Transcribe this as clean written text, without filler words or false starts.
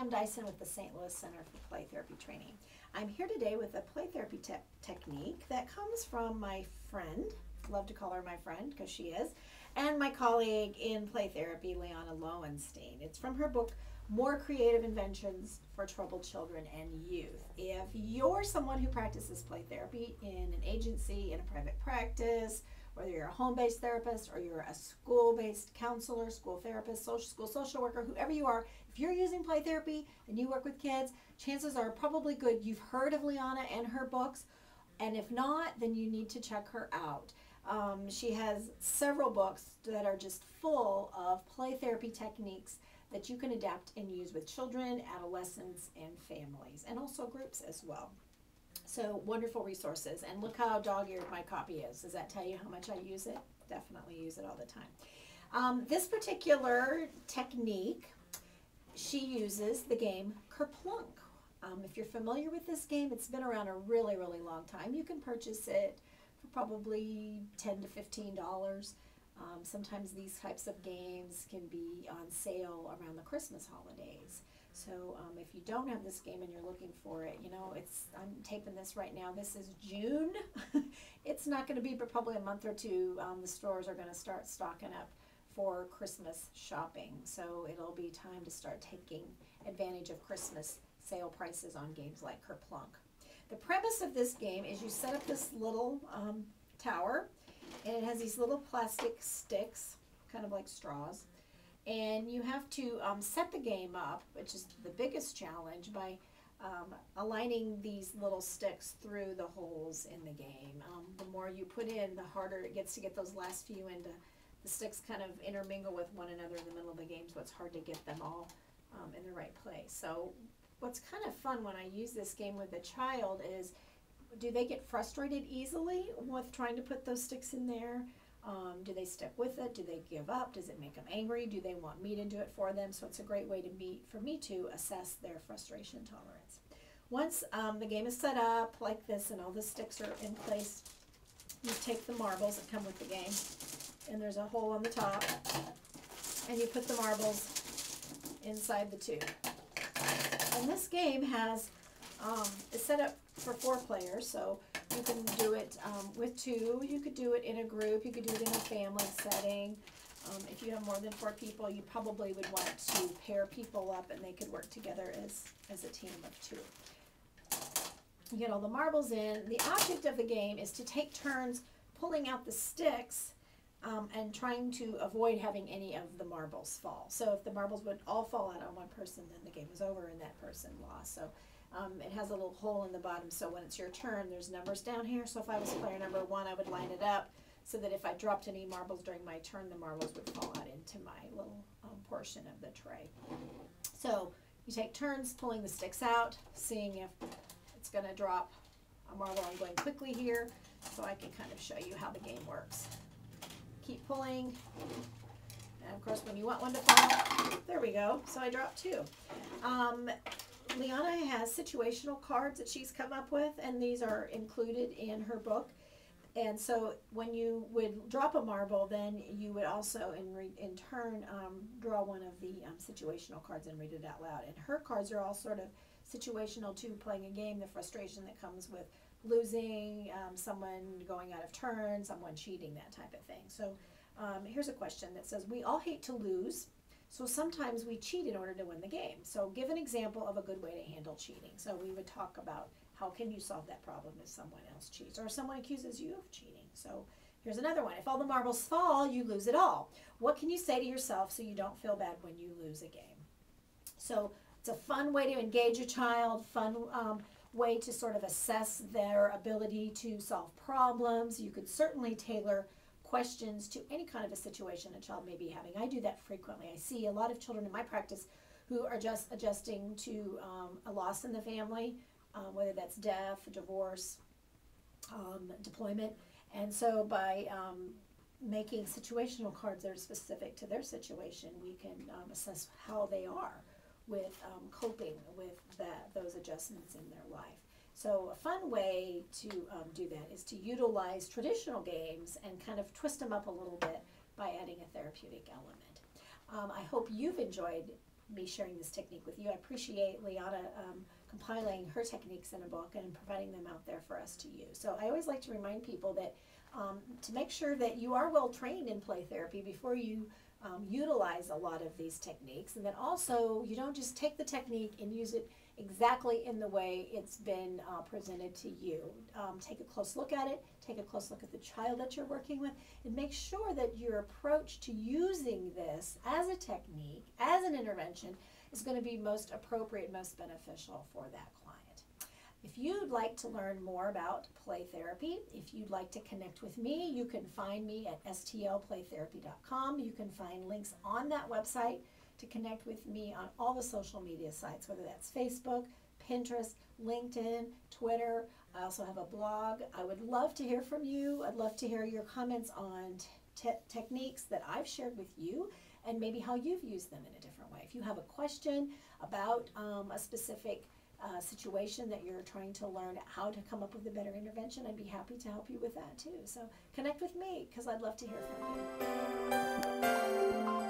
Pam Dyson with the St. Louis Center for Play Therapy Training. I'm here today with a play therapy technique that comes from my friend, love to call her my friend because she is, and my colleague in play therapy, Leanna Lowenstein. It's from her book, More Creative Inventions for Troubled Children and Youth. If you're someone who practices play therapy in an agency, in a private practice, whether you're a home-based therapist or you're a school-based counselor, school therapist, social worker, whoever you are, if you're using play therapy and you work with kids, chances are probably good you've heard of Leanna and her books, and if not, then you need to check her out. She has several books that are just full of play therapy techniques that you can adapt and use with children, adolescents, and families, and also groups as well. So wonderful resources, and look how dog-eared my copy is. Does that tell you how much I use it? Definitely use it all the time. This particular technique, she uses the game Ker-Plunk. If you're familiar with this game, it's been around a really, really long time. You can purchase it for probably $10 to $15. Sometimes these types of games can be on sale around the Christmas holidays. So if you don't have this game and you're looking for it, you know, I'm taping this right now. This is June. It's not going to be, but probably a month or two, the stores are going to start stocking up for Christmas shopping. So it'll be time to start taking advantage of Christmas sale prices on games like Ker-Plunk. The premise of this game is you set up this little tower, and it has these little plastic sticks, kind of like straws. And you have to set the game up, which is the biggest challenge, by aligning these little sticks through the holes in the game. The more you put in, the harder it gets to get those last few in. The sticks kind of intermingle with one another in the middle of the game, so it's hard to get them all in the right place. So what's kind of fun when I use this game with a child is, do they get frustrated easily with trying to put those sticks in there? Do they stick with it? Do they give up? Does it make them angry? Do they want me to do it for them? So it's a great way for me to assess their frustration tolerance. Once the game is set up like this and all the sticks are in place, you take the marbles that come with the game, and there's a hole on the top, and you put the marbles inside the tube. And this game is set up for 4 players, so you can do it with 2. You could do it in a group. You could do it in a family setting. If you have more than 4 people, you probably would want to pair people up, and they could work together as a team of 2. You get all the marbles in. The object of the game is to take turns pulling out the sticks and trying to avoid having any of the marbles fall. So if the marbles would all fall out on one person, then the game is over and that person lost. So it has a little hole in the bottom, so when it's your turn, there's numbers down here. So if I was player number 1, I would line it up so that if I dropped any marbles during my turn, the marbles would fall out into my little portion of the tray. So you take turns pulling the sticks out, seeing if it's going to drop a marble. I'm going quickly here so I can kind of show you how the game works. Keep pulling, and of course when you want one to fall, there we go. So I dropped 2. Leanna has situational cards that she's come up with, and these are included in her book. And so when you would drop a marble, then you would also in turn draw one of the situational cards and read it out loud. And her cards are all sort of situational to playing a game, the frustration that comes with losing, someone going out of turn, someone cheating, that type of thing. So here's a question that says, we all hate to lose, so sometimes we cheat in order to win the game. So give an example of a good way to handle cheating. So we would talk about how can you solve that problem if someone else cheats or someone accuses you of cheating. So here's another one. If all the marbles fall, you lose it all. What can you say to yourself so you don't feel bad when you lose a game? So it's a fun way to engage a child, fun way to sort of assess their ability to solve problems. You could certainly tailor questions to any kind of a situation a child may be having. I do that frequently. I see a lot of children in my practice who are just adjusting to a loss in the family, whether that's death, divorce, deployment. And so by making situational cards that are specific to their situation, we can assess how they are with coping with those adjustments in their life. So a fun way to do that is to utilize traditional games and kind of twist them up a little bit by adding a therapeutic element. I hope you've enjoyed me sharing this technique with you. I appreciate Liana compiling her techniques in a book and providing them out there for us to use. So I always like to remind people that to make sure that you are well trained in play therapy before you utilize a lot of these techniques, and that also you don't just take the technique and use it exactly in the way it's been presented to you. Take a close look at it, take a close look at the child that you're working with, and make sure that your approach to using this as a technique, as an intervention, is going to be most appropriate, most beneficial for that client. If you'd like to learn more about play therapy, if you'd like to connect with me, you can find me at stlplaytherapy.com. You can find links on that website to connect with me on all the social media sites, whether that's Facebook, Pinterest, LinkedIn, Twitter. I also have a blog. I would love to hear from you. I'd love to hear your comments on techniques that I've shared with you and maybe how you've used them in a different way. If you have a question about a specific situation that you're trying to learn how to come up with a better intervention, I'd be happy to help you with that too. So connect with me because I'd love to hear from you.